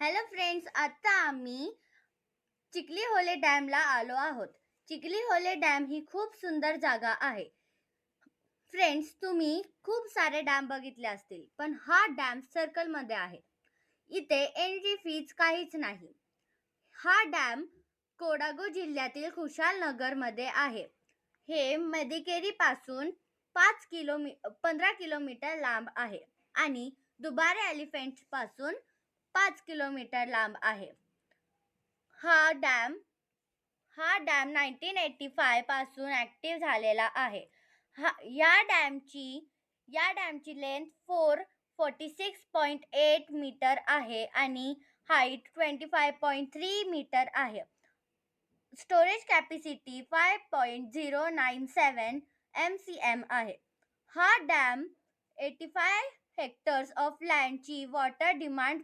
Hello friends, आता आम्ही चिखलीहोले डॅमला आलो आहोत. चिखलीहोले डॅम ही खूप सुंदर जागा आहे. फ्रेंड्स, तुम्ही खूप सारे डॅम बघितले असतील, पण हा डॅम सर्कलमध्ये आहे. इथे एंट्री फीज काहीच नाही. हा डॅम कोडागू जिल्ह्यातील कुशालनगरमध्ये आहे. हे मदिकेरीपासून 15 किलोमीटर लांब आहे आणि दुबारे एलिफंटपासून 5 किलोमीटर लांब आहे. हा डॅम हा डॅम 1985 पासून ॲक्टिव्ह झालेला आहे. हा या डॅमची लेंथ 446.8 मीटर आहे आणि हाईट 25.3 मीटर आहे. स्टोरेज कॅपॅसिटी 5.097 MCM आहे. हा डॅम 85 हेक्टर्स ऑफ लँडची वॉटर डिमांड